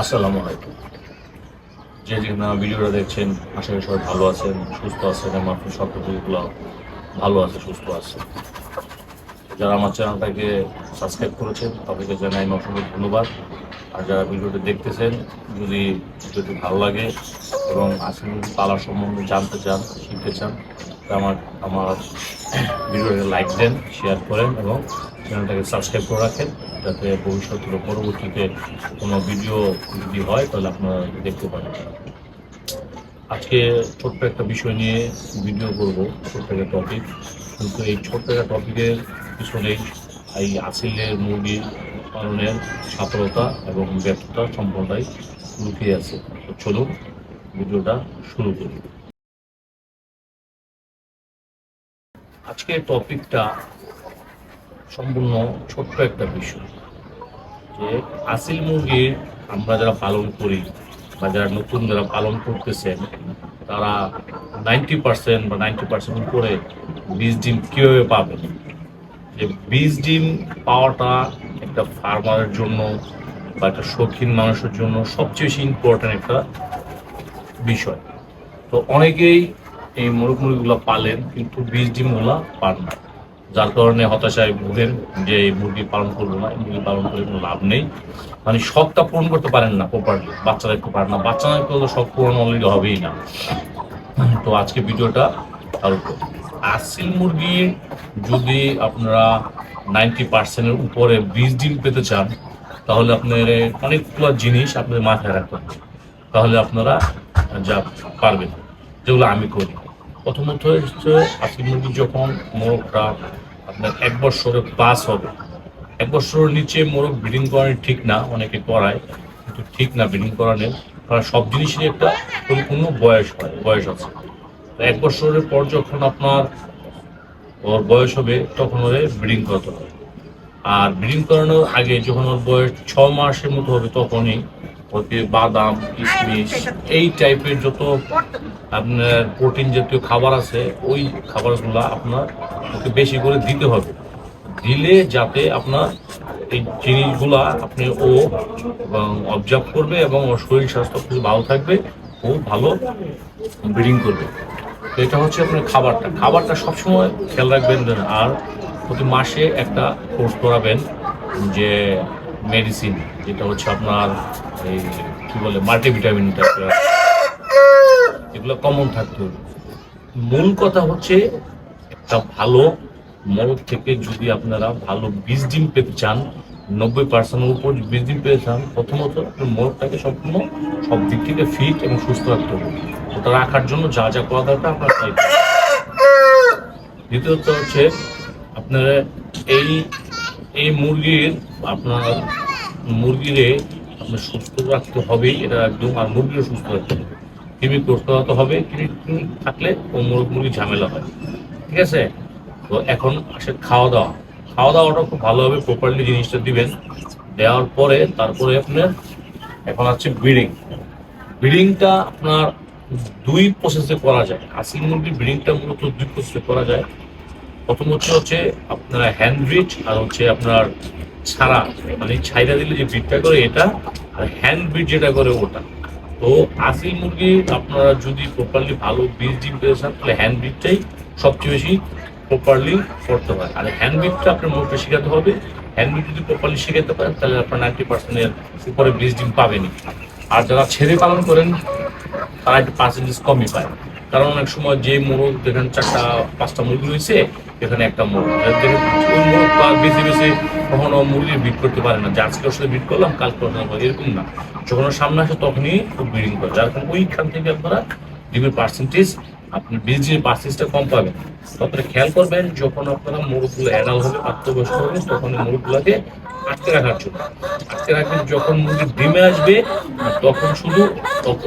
আসসালামু আলাইকুম। যে যেখানে ভিডিওটা দেখছেন, আশা করি সবাই ভালো আছেন, সুস্থ আছেন এবং আপনার সকলগুলো ভালো আছে, সুস্থ আছে। যারা আমার চ্যানেলটাকে সাবস্ক্রাইব করেছেন তাদেরকে জানাই অসংখ্য ধন্যবাদ। আর যারা ভিডিওটি দেখতেছেন, যদি ভিডিওটি ভালো লাগে এবং আসল পালা সম্বন্ধে জানতে চান, শিখতে চান, তা আমার আমার ভিডিওটাকে লাইক দেন, শেয়ার করেন এবং চ্যানেলটাকে সাবস্ক্রাইব করে রাখেন, যাতে ভবিষ্যতে পরবর্তীতে কোনো ভিডিও যদি হয় তাহলে আপনারা দেখতে পারেন। আজকে ছোট্ট একটা বিষয় নিয়ে ভিডিও করব, ছোট্ট একটা টপিক। কিন্তু এই ছোট্ট একটা টপিকের পিছনেই এই আসিলের মুরগি পালনের সফলতা এবং ব্যর্থতা সম্পূর্ণটাই লুকিয়ে আছে। তো চলুন ভিডিওটা শুরু করি। আজকের টপিকটা সম্পূর্ণ ছোট্ট একটা বিষয়, যে আসিল মুরগির আমরা যারা পালন করি বা যারা নতুন যারা পালন করতেছেন, তারা 90% বা 90% উপরে বীজ ডিম কীভাবে পাবেন। যে বীজ ডিম পাওয়াটা একটা ফার্মারের জন্য বা একটা শৌখিন মানুষের জন্য সবচেয়ে বেশি ইম্পর্ট্যান্ট একটা বিষয়। তো অনেকেই এই মোরগ মুরগিগুলো পালেন কিন্তু বীজ ডিমগুলো পান না, যার কারণে হতাশায় ভোগেন যে এই মুরগি পালন করবো না, এই মুরগি পালন করে কোনো লাভ নেই। মানে শখটা পূরণ করতে পারেন না প্রপারলি, বাচ্চারা একটু পারেন না, বাচ্চারা করলে শখ পূরণ অলরেডি হবেই না। তো আজকে ভিডিওটা চালু করি। আসিল মুরগি যদি আপনারা 90%-এর উপরে বীজ ডিম পেতে চান, তাহলে আপনার অনেকগুলো জিনিস আপনাদের মাথায় রাখতে হবে, তাহলে আপনারা যা পারবেন, যেগুলো আমি করি। প্রথমত হচ্ছে আসিল মুরগি যখন মোরগটা আপনার 1 বছরে প্লাস হবে, 1 বছরের নিচে মোরগ ব্রিডিং করানো ঠিক না, অনেকে করায় কিন্তু ঠিক না ব্রিডিং করানোর, কারণ সব জিনিসেরই একটা পরিপূর্ণ বয়স আছে। 1 বছরের পর যখন আপনার ওর বয়স হবে তখন ওরে ব্রিডিং করতে হবে। আর ব্রিডিং করানোর আগে যখন ওর বয়স 6 মাসের মতো হবে তখনই ওকে বাদাম, কিশমিশ এই টাইপের যত আপনার প্রোটিন জাতীয় খাবার আছে ওই খাবারগুলো আপনার ওকে বেশি করে দিতে হবে, দিলে যাতে আপনার এই জিনিসগুলা আপনি ও অবজার্ভ করবে এবং ওর শরীর স্বাস্থ্য খুব ভালো থাকবে, ও ভালো ব্রিডিং করবে। তো এটা হচ্ছে আপনার খাবারটা সবসময় খেয়াল রাখবেন। আর প্রতি মাসে একটা কোর্স করাবেন, যে মেডিসিন, যেটা হচ্ছে আপনার এই কী বলে মাল্টিভিটামিনটা, এগুলো কমন থাকতে হবে। মূল কথা হচ্ছে একটা ভালো মোরগ থেকে যদি আপনারা ভালো বীজ ডিম পেতে চান, 90%-এর উপর বীজ ডিম পেতে চান, প্রথমত আপনার মোরগটাকে সম্পূর্ণ সব দিক থেকে ফিট এবং সুস্থ রাখতে হবে। ওটা রাখার জন্য যা যা করা দরকার আপনার তাই। দ্বিতীয়ত হচ্ছে আপনার এই এই মুরগিরে আপনার সুস্থ রাখতে হবেই, এটা একদম। আর মুরগিরও সুস্থ রাখতে হবে, কৃমি করতে হবে, কৃমি থাকলে ও মুরগি ঝামেলা হয়, ঠিক আছে। তো এখন আসে খাওয়া দাওয়াটা খুব ভালোভাবে প্রপারলি জিনিসটা দিবেন। দেওয়ার পরে তারপরে আপনার এখন আছে ব্রিডিংটা আপনার 2 প্রসেসে করা যায়। আসিল মুরগির ব্রিডিংটা মূলত 2 প্রসেসে করা যায়। প্রথম হচ্ছে আপনার হ্যান্ড ব্রিড, আর হচ্ছে আপনার ছাড়া, মানে ছাইরা দিলে যে ব্রিডটা করে এটা, আর হ্যান্ড ব্রিড যেটা করে ওটা। তো আসিল মুরগি আপনারা যদি প্রপারলি ভালো বীজ ডিম পেতে চান তাহলে হ্যান্ড ব্রিডটাই সবচেয়ে বেশি প্রপারলি করতে হয়। আর হ্যান্ড ব্রিডটা আপনার মুরগিটা শেখাতে হবে। হ্যান্ড ব্রিড যদি প্রপারলি শেখাতে পারেন তাহলে আপনার 90%-এর উপরে বীজ ডিম পাবেনি। আর যারা ছেড়ে পালন করেন তারা একটু পার্সেন্টেজ কমই পায়, কারণ অনেক সময় যে মোরগ যেখানে 4-5টা মুরগি রয়েছে এখানে একটা মোরগ, ওই মোরগ তো আর বেশি কখনো মুরগির ব্রিড করতে পারে না, যে আজকে ওর সাথে ব্রিড করলাম কালকে এরকম না। যখন ওর সামনে আসে তখনই ব্রিডিং করে, যার কারণে ওইখান থেকে আপনারা ডিমের পার্সেন্টেজ, আপনি বীজের পার্সেন্টেজটা কম পাবেন। তারপরে খেয়াল করবেন যখন আপনারা মুরগগুলো অ্যাডাল হবে, প্রাপ্তবয়স্ক হবে, তখন মুরগগুলোকে আটকে রাখার জন্য রাখবেন। যখন মুরগি ডিমে আসবে তখন শুধু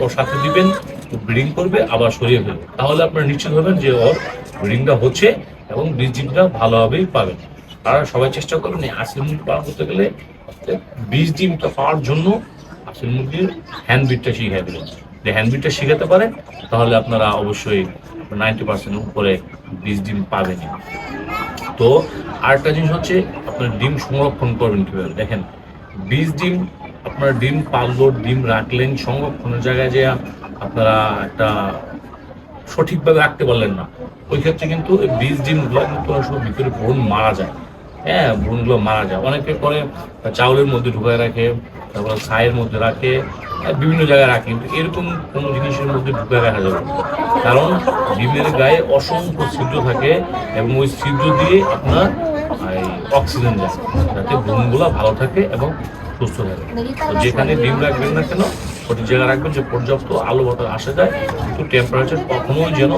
ওর সাথে দিবেন, ব্রিডিং করবে, আবার সরিয়ে ফেলবে, তাহলে আপনারা নিশ্চিত হবেন যে ওর ব্রিডিংটা হচ্ছে এবং বীজ ডিমটা ভালোভাবেই পাবেন। আর সবাই চেষ্টা করবেন এই আসিল মুরগি পালন করতে গেলে বীজ ডিমটা পাওয়ার জন্য আসিল মুরগির হ্যান্ড ব্রিডটা শিখিয়ে দেবেন। যে হ্যান্ড ব্রিডটা শিখাতে পারেন তাহলে আপনারা অবশ্যই 90%-এর উপরে বীজ ডিম পাবেন। তো আরেকটা জিনিস হচ্ছে আপনার ডিম সংরক্ষণ করবেন কীভাবে। দেখেন, বীজ ডিম আপনারা ডিম পারলো, ডিম রাখলেন সংরক্ষণের জায়গায় যে আপনারা একটা সঠিকভাবে রাখতে পারলেন না, ওই ক্ষেত্রে কিন্তু বীজ ডিমগুলো কিন্তু অনেক সময় ভিতরে ভ্রূণ মারা যায়। হ্যাঁ, ভ্রূণগুলো মারা যায়। অনেকে করে চাউলের মধ্যে ঢুকায় রাখে, তারপরে ছাইয়ের মধ্যে রাখে, বিভিন্ন জায়গায় রাখে, কিন্তু এরকম কোনো জিনিসের মধ্যে ঢুকায় রাখা যাবে না। কারণ ডিমের গায়ে অসংখ্য ছিদ্র থাকে এবং ওই ছিদ্র দিয়ে আপনার এই অক্সিজেন যায়, যাতে ভ্রূণগুলো ভালো থাকে এবং সুস্থ থাকে। তো যেখানে ডিম রাখবেন না কেন, সঠিক জায়গায় রাখবেন যে পর্যাপ্ত আলো বাতাস আসে যায়, কিন্তু টেম্পারেচার কখনোই যেন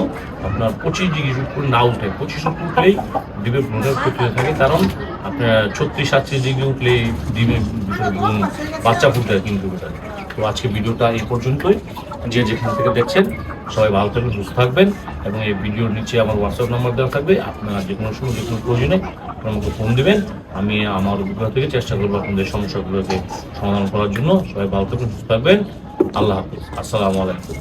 আপনার 25 ডিগ্রি উপরে না উঠে। 25 উপরে উঠলেই ডিমের ভ্রূণের ক্ষতি হয়ে থাকে, কারণ আপনার 36-37 ডিগ্রি উঠলেই ডিমের ভিতরে ভ্রূণ বাচ্চা ফুটে থাকে ইনকিউবেটরে। তো আজকে ভিডিওটা এই পর্যন্তই। যে যেখান থেকে দেখছেন সবাই ভালো থাকবেন, সুস্থ থাকবেন, এবং এই ভিডিওর নিচে আমার হোয়াটসঅ্যাপ নাম্বার দেওয়া থাকবে। আপনারা যে কোনো সময় যে কোনো প্রয়োজনে আমাকে ফোন দিবেন, আমি আমার অভিজ্ঞতা থেকে চেষ্টা করবো আপনাদের সমস্যাগুলোকে সমাধান করার জন্য। সবাই ভালো থাকবেন, সুস্থ থাকবেন। আল্লাহ হাফিজ, আসসালামু আলাইকুম।